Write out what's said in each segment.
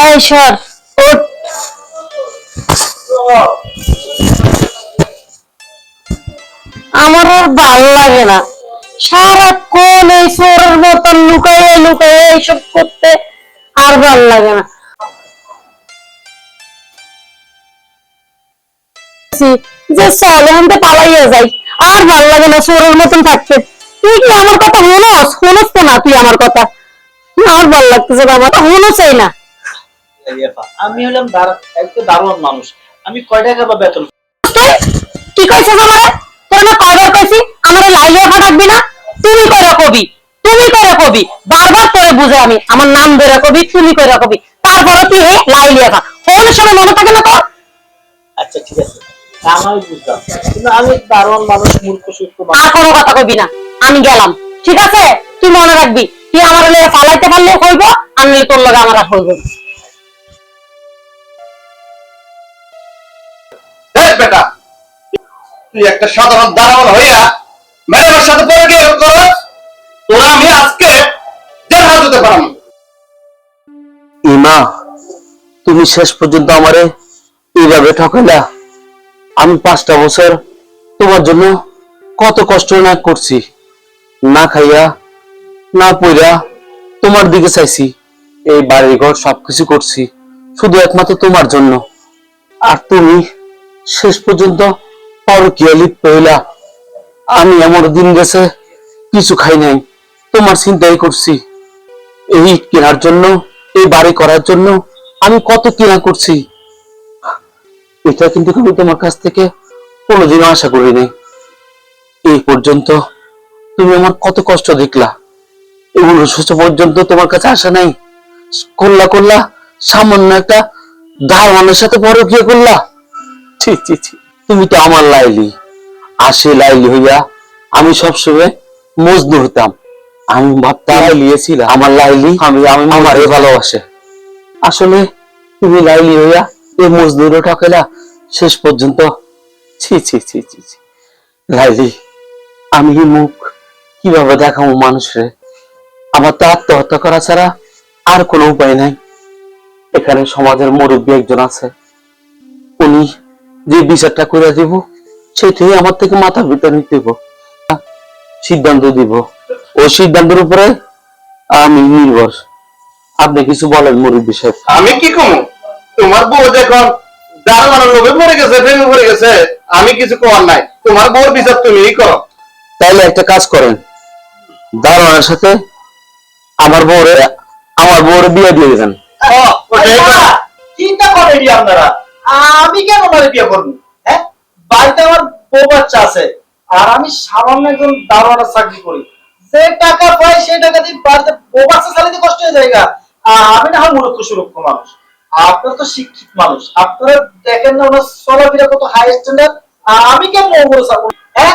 এই সর ওঠ। আমার আর ভাল লাগে না সারাক্ষণ এই চোরের মতন লুকাইয়ে লুকাইয়ে এইসব করতে, আর ভাল লাগে না। যে চল এখন তো পালাইয়া যাই, আর ভাল লাগে না চোরের মতন থাকতে। তুই কি আমার কথা শুনস তো না? তুই আমার কথা আমার ভাল লাগতেছে না, আমার শুনো চাই না। আমি হলাম একটা দারোয়ান মানুষ, আমি কয় টাকা বা বেতন? তুই কি কইছিস আমারে? তোর না কয়বার কইছি আমারে লাইলিয়া ফাটাবি না? তুমি কইরা কবি, তুমি কইরা কবি, বারবার তোরে বুঝে আমি আমার নাম ধরে কবি, তুমি কইরা কবি, তারপরে তুই হে লাইলিয়া ফা কোন সময় মনে থাকে না তোর? আচ্ছা ঠিক আছে, আমি বুঝলাম, কিন্তু আমি দারোয়ান মানুষ, মূর্খ সূক্ষ্ম আর কোনো কথা কবি না, আমি গেলাম। ঠিক আছে? তুই মনে রাখবি তুই আমার লগে ফালাইতে পারলে হইব, আমি তোর লগে আমার আর হইব। এই বেটা, তুই একটা সাধারণ দারোয়ান হইয়া ম্যাডামের সাথে পরে গিয়ে করস, তোরা আমি আজকে জেল হাজতে পারাম। ইমা, তুমি শেষ পর্যন্ত আমারে এইভাবে ঠকাইলা। আমি 5টা বছর তোমার জন্য কত কষ্ট না করছি, না খাইয়া না পইরা তোমার দিকে চাইছি, এই বাড়ি ঘর সবকিছু করছি শুধু একমাত্র তোমার জন্য। আর তুমি শেষ পর্যন্ত পরকীয়া লিপ্ত হইলা। আমি এমন দিন গেছে কিছু খাই নাই, তোমার চিন্তাই করছি। এই ইট কেনার জন্য, এই বাড়ি করার জন্য আমি কত কিনা করছি, এটা কিন্তু আমি তোমার কাছ থেকে কোনোদিনও আশা করি নাই। এই পর্যন্ত তুমি আমার কত কষ্ট দেখলা, এগুলো শেষ পর্যন্ত তোমার কাছে আসা নাই। করলা সামান্য একটা দারোয়ানের সাথে পরকীয়া করলা। ছি ছি ছি, তুমি তো আমার লাইলি। আসে লাইলি হইয়া আমি সবসময় মজনু হতাম। আমি ভাবতাম লিয়েছিলাম আমার লাইলি আমি আমারে ভালোবাসে। আসলে তুমি লাইলি হইয়া এই মজনুরও ঠকাইলা শেষ পর্যন্ত। ছি ছি ছি ছি ছি, লাইলি আমি মুখ কিভাবে দেখাবো মানুষরে? আমার তো আত্মহত্যা করা ছাড়া আর কোনো উপায় নাই। এখানে সমাজের মুরব্বী একজন আছে, উনি যে বিচারটা করে দিব সেটাই আমার থেকে মাথা ভিতরে নিতে সিদ্ধান্ত দিব। ওই সিদ্ধান্তের উপরে আমি নির্ভর। আপনি কিছু বলেন মুরব্বী সাহেব। আমি কি কমু? তোমার বউ দেখুন দারোয়ানের লোভে পড়ে গেছে, প্রেমে পড়ে গেছে, আমি কিছু করার নাই। তোমার বউর বিচার তুমিই করো। তাইলে একটা কাজ করেন, দারোয়ানের সাথে আমার বউরে বিয়ে দিয়ে দেন। চিন্তা করেনি আপনারা, আমি কেন ওনারে বিয়ে করবো? হ্যাঁ, বাড়িতে আমার বউ বাচ্চা আছে, আর আমি সামান্য একজন দারোয়ানের চাকরি করি। যে টাকা পাই সেই টাকা দিয়ে বাড়িতে বউ বাচ্চা চালাতে কষ্ট হয়ে যায়। আমি না হয় মূর্খ সুরক্ষ মানুষ, আপনারা তো শিক্ষিত মানুষ, আপনারা দেখেন না ওনার চলাফেরা কত হাই স্ট্যান্ডার্ড। আমি কেন ওগুলো চাবো? হ্যাঁ,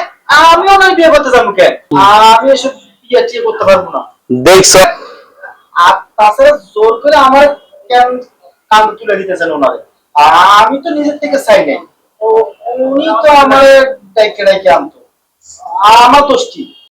আমি ওনার বিয়ে করতে যাবো কেন? আমি এসব বিয়ে টিয়ে করতে পারবো না। দেখছ, আর তাছাড়া জোর করে আমার কেন কান তুলে দিতেছেন ওনারে? আমি তো নিজের থেকে চাই নাই, উনি তো আমার ডাইকে ডাইকে আনতো, আমার দোষ কি?